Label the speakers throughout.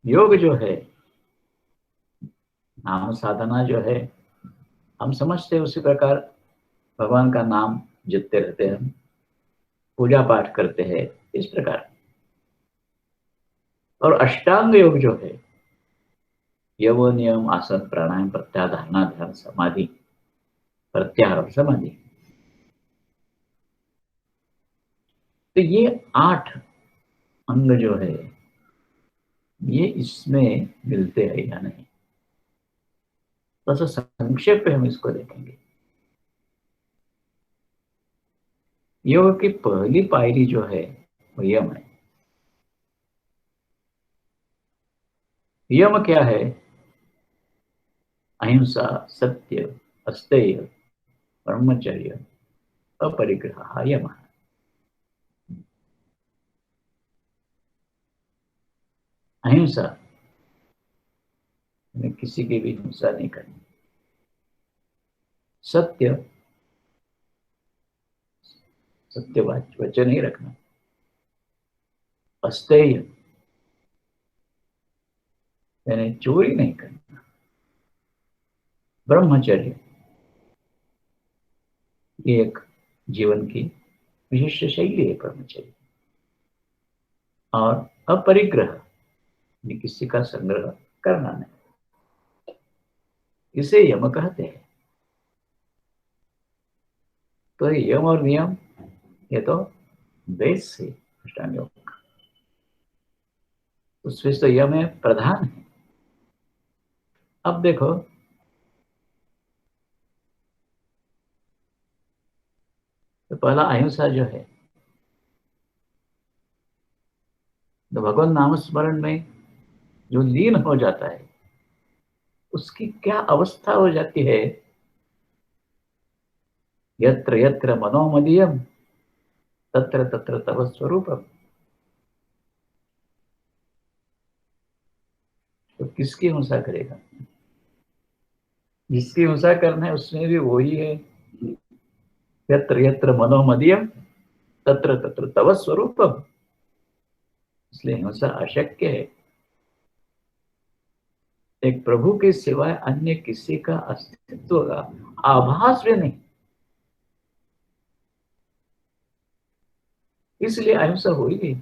Speaker 1: योग जो है, नाम साधना जो है, हम समझते हैं उसी प्रकार भगवान का नाम जपते रहते हैं, हम पूजा पाठ करते हैं इस प्रकार। और अष्टांग योग जो है, यम नियम आसन प्राणायाम प्रत्याहार धारणा ध्यान समाधि, प्रत्याहार और समाधि, तो ये 8 अंग जो है ये इसमें मिलते हैं या नहीं, बस संक्षेप में हम इसको देखेंगे। योग की पहली पायरी जो है वो यम है। यम क्या है? अहिंसा, सत्य, अस्तेय, ब्रह्मचर्य, अपरिग्रह, यम। अहिंसा, हमें किसी की भी हिंसा नहीं करनी। सत्य, सत्य वचन ही रखना। अस्तेय, यानी चोरी नहीं करना। ब्रह्मचर्य, ये एक जीवन की विशिष्ट शैली है ब्रह्मचर्य। और अपरिग्रह, ये किसी का संग्रह करना नहीं, इसे यम कहते हैं। तो ये यम और नियम, ये तो बेस से अष्टांग योग, उसमें तो यम है प्रधान है। अब देखो, तो पहला अहिंसा जो है, तो भगवान नाम स्मरण में जो लीन हो जाता है उसकी क्या अवस्था हो जाती है? यत्र यत्र मनोमदीयम तत्र तत्र तव स्वरूपम। तो किसकी हिंसा करेगा? जिसकी हिंसा करना है उसमें भी वही है। यत्र यत्र मनोमदीयम तत्र तत्र तव स्वरूपम, इसलिए हिंसा अशक्य है। एक प्रभु के सिवाय अन्य किसी का अस्तित्व का आभास भी नहीं, इसलिए अहिंसा हो ही गई।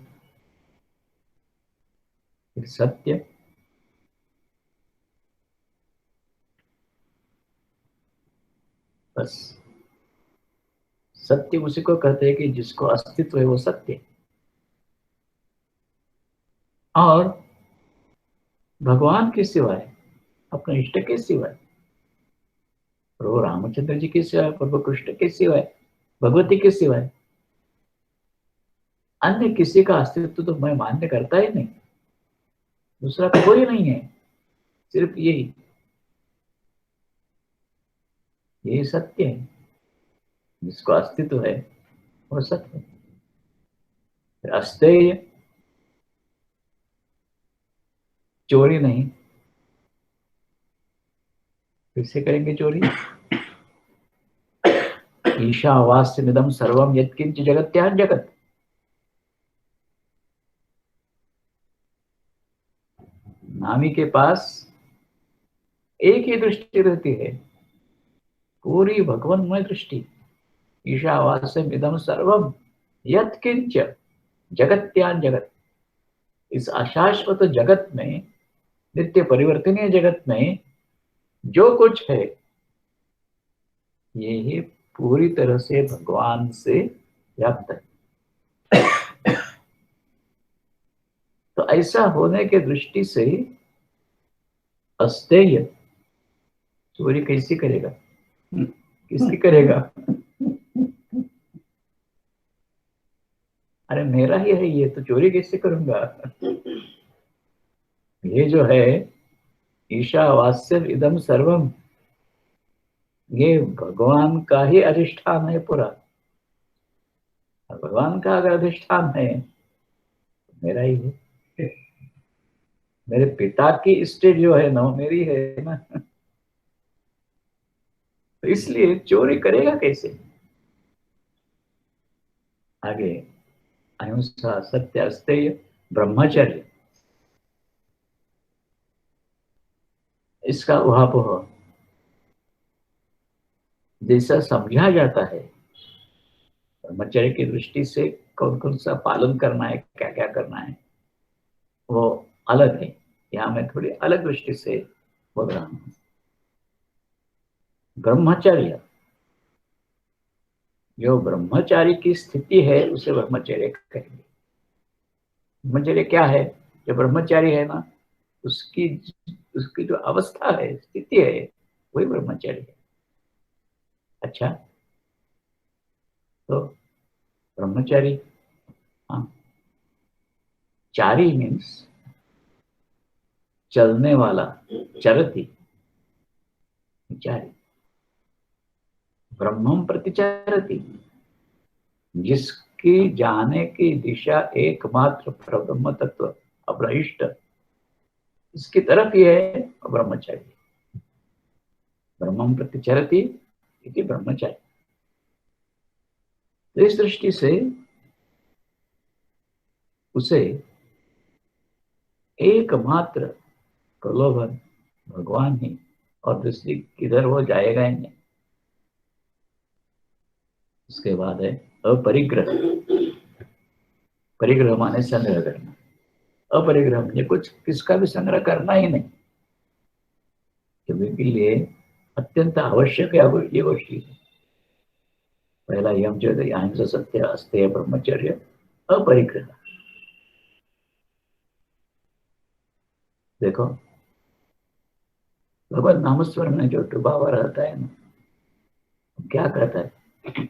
Speaker 1: सत्य, बस सत्य उसी को कहते हैं कि जिसको अस्तित्व है वो सत्य। और भगवान के सिवाय, अपने इष्ट के सिवाय, प्रभु रामचंद्र जी के सिवाय, प्रभु कृष्ण के सिवाय, भगवती के सिवाय अन्य किसी का अस्तित्व तो मैं मान्य करता ही नहीं। दूसरा कोई नहीं है, सिर्फ यही सत्य है। जिसको अस्तित्व है वो सत्य है। अस्तेय, चोरी नहीं। किससे करेंगे चोरी? ईशावास्यमिदं सर्वम यत्किंच जगत्यां जगत। नामी के पास एक ही दृष्टि रहती है, पूरी भगवन्मय दृष्टि। ईशावास्यमिदं सर्वम यत्किंच जगत्यां जगत। इस अशाश्वत जगत में, नित्य परिवर्तनीय जगत में जो कुछ है ये पूरी तरह से भगवान से व्याप्त है। तो ऐसा होने के दृष्टि से अस्तेय, चोरी कैसी करेगा? किसकी करेगा? अरे मेरा ही है ये, तो चोरी कैसे करूंगा? ये जो है ईशावास्यम इदम सर्वम, ये भगवान का ही अधिष्ठान है पूरा। और भगवान का अगर अधिष्ठान है तो मेरा ही है। मेरे पिता की स्टेट जो है ना मेरी है ना, तो इसलिए चोरी करेगा कैसे? आगे, अहिंसा, सत्य, अस्तेय, ब्रह्मचर्य। इसका उहापोह जैसा समझा जाता है ब्रह्मचर्य की दृष्टि से, कौन कौन सा पालन करना है, क्या क्या करना है, वो अलग है। यहाँ मैं थोड़ी अलग दृष्टि से बोल रहा हूँ। ब्रह्मचर्य, जो ब्रह्मचारी की स्थिति है उसे ब्रह्मचर्य कहेंगे। ब्रह्मचर्य क्या है? जो ब्रह्मचारी है ना, उसकी उसकी जो अवस्था है, स्थिति है, वही ब्रह्मचर्य है। अच्छा, तो ब्रह्मचारी, हाँ, चारी मीन्स चलने वाला, चरती, चारी। ब्रह्मम प्रतिचरति, जिसकी जाने की दिशा एकमात्र ब्रह्म तत्व अब्रहिष्ट, इसकी तरफ ही है ब्रह्मचारी। ब्रह्मम प्रतिचरति इति ब्रह्मचारी। तो इस दृष्टि से उसे एकमात्र प्रलोभन भगवान ही, और दूसरी किधर वो जाएगा ही नहीं। उसके बाद है अपरिग्रह। परिग्रह माने संग्रह करना। अपरिग्रह मुझे कुछ किसका भी संग्रह करना ही नहीं, के लिए अत्यंत आवश्यक है ये गोष्ठी। पहला यम जो है अहिंसा, सत्य, अस्तेय, ब्रह्मचर्य, अपरिग्रह। देखो, भगवत नामस्मरण में जो डूबा हुआ रहता है ना, क्या कहता है?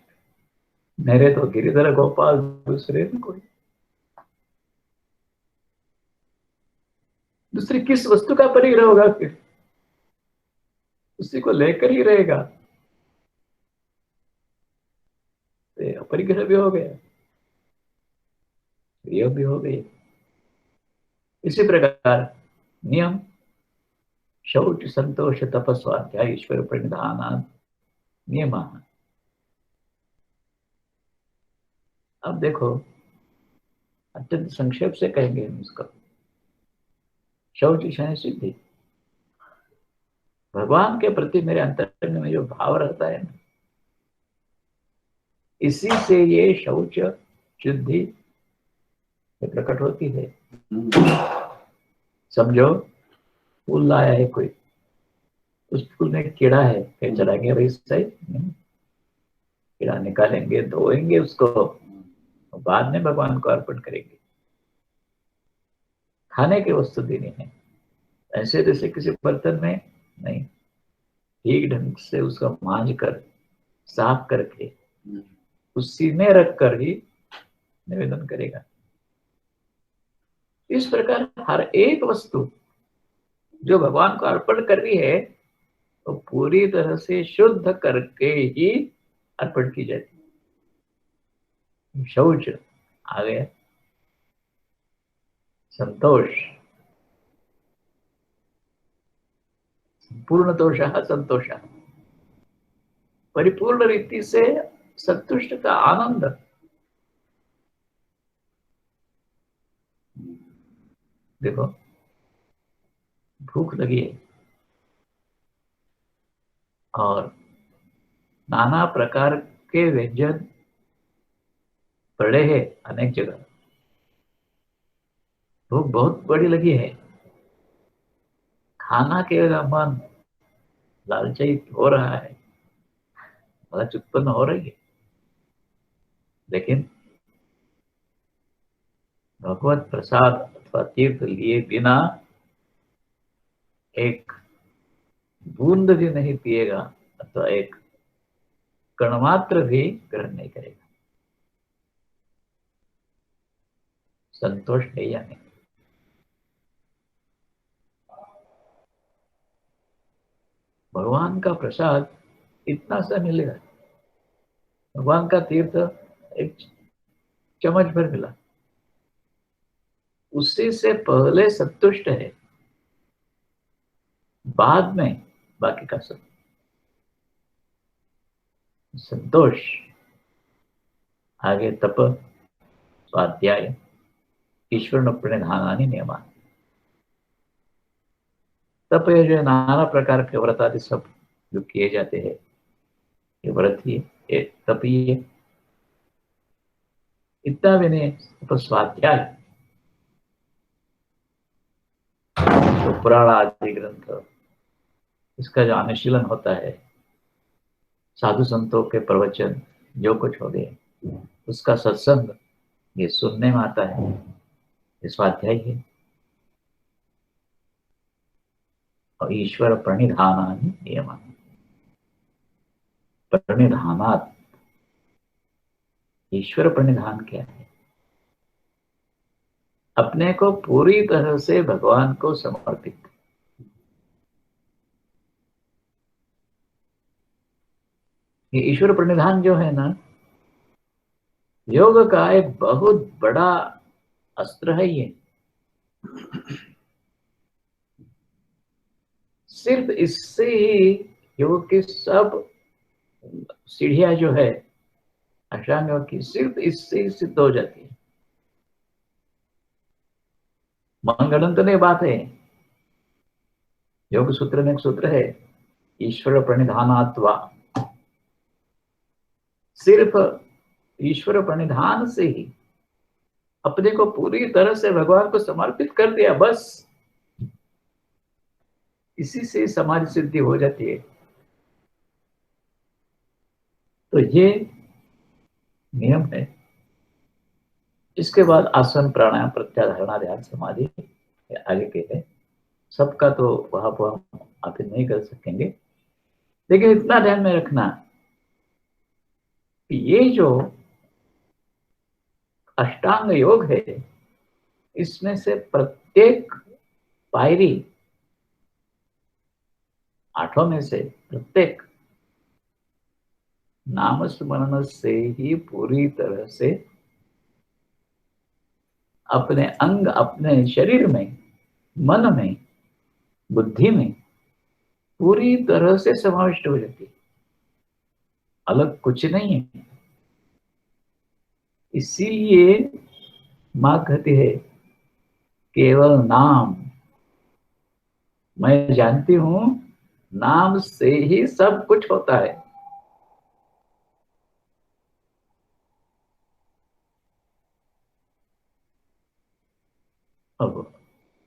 Speaker 1: मेरे तो गिरिधर गोपाल, दूसरे में कोई। दूसरी किस वस्तु का परिग्रह होगा फिर? उसी को लेकर ही रहेगा। तो अपरिग्रह भी हो गया, यह भी हो गई। इसी प्रकार नियम शौच, संतोष, तपस्वाध्याय, ईश्वर प्रणिधान नियम। अब देखो, अत्यंत संक्षेप से कहेंगे हम इसको। शौच क्षण सिद्धि, भगवान के प्रति मेरे अंतरंग में जो भाव रहता है ना, इसी से ये शौच शुद्धि प्रकट होती है। समझो, फूल लाया है कोई, उस फूल में कीड़ा है, कहीं चलाएंगे भाई सही? कीड़ा निकालेंगे, धोएंगे उसको, बाद में भगवान को अर्पण करेंगे। खाने की वस्तु देनी है, ऐसे जैसे किसी बर्तन में नहीं, ठीक ढंग से उसको मांझ कर, साफ करके, उसी में रख कर ही निवेदन करेगा। इस प्रकार हर एक वस्तु जो भगवान को अर्पण कर रही है, तो पूरी तरह से शुद्ध करके ही अर्पण की जाती है। शौच आ गया, संतोष, पूर्ण दोष संतोष, परिपूर्ण रीति से संतुष्ट का आनंद। देखो, भूख लगी है और नाना प्रकार के व्यंजन पड़े हैं अनेक जगह, भूख बहुत बड़ी लगी है, खाना के मन लालची हो रहा है, लालच उत्पन्न हो रही है, लेकिन भगवत प्रसाद अथवा तीर्थ लिए बिना एक बूंद भी नहीं पिएगा, अथवा एक कणमात्र भी ग्रहण नहीं करेगा। संतोष है या नहीं? भगवान का प्रसाद इतना सा मिलेगा, भगवान का तीर्थ एक चम्मच भर मिला, उसी से पहले संतुष्ट है, बाद में बाकी का सब संतोष। आगे तप, स्वाध्याय, ईश्वर प्रणिधानानि नियमा। तप ये जो नाना प्रकार के व्रत आदि सब जो किए जाते हैं, ये व्रत ही है, ये तप ही है। इतना भी नहीं, तो स्वाध्याय, तो पुराण आदि ग्रंथ, इसका जो अनुशीलन होता है, साधु संतों के प्रवचन जो कुछ हो गए, उसका सत्संग ये सुनने में आता है, ये स्वाध्याय है। और ईश्वर प्रणिधानानि नियमानि, प्रणिधानात्, ईश्वर प्रणिधान क्या है? अपने को पूरी तरह से भगवान को समर्पित। ये ईश्वर प्रणिधान जो है ना, योग का एक बहुत बड़ा अस्त्र है ये। सिर्फ इससे ही योग की सब सीढ़ियां जो है अष्टांग योग की, सिर्फ इससे ही सिद्ध हो जाती है। मंगलंत ने बात है, योग सूत्र में एक सूत्र है, ईश्वर प्रणिधानात्वा, सिर्फ ईश्वर प्रणिधान से ही अपने को पूरी तरह से भगवान को समर्पित कर दिया, बस इसी से समाधि सिद्धि हो जाती है। तो ये नियम है। इसके बाद आसन प्राणायाम प्रत्याधारणा ध्यान समाधि आगे के है, सबका तो वहां पर हम आप नहीं कर सकेंगे, लेकिन इतना ध्यान में रखना कि ये जो अष्टांग योग है, इसमें से प्रत्येक पायरी, आठों में से प्रत्येक नाम स्मरण से ही पूरी तरह से अपने अंग, अपने शरीर में, मन में, बुद्धि में पूरी तरह से समाविष्ट हो जाती है, अलग कुछ नहीं है। इसीलिए मां कहती है केवल नाम, मैं जानती हूं नाम से ही सब कुछ होता है। अब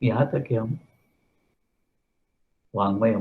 Speaker 1: यहां तक कि हम वांग्मय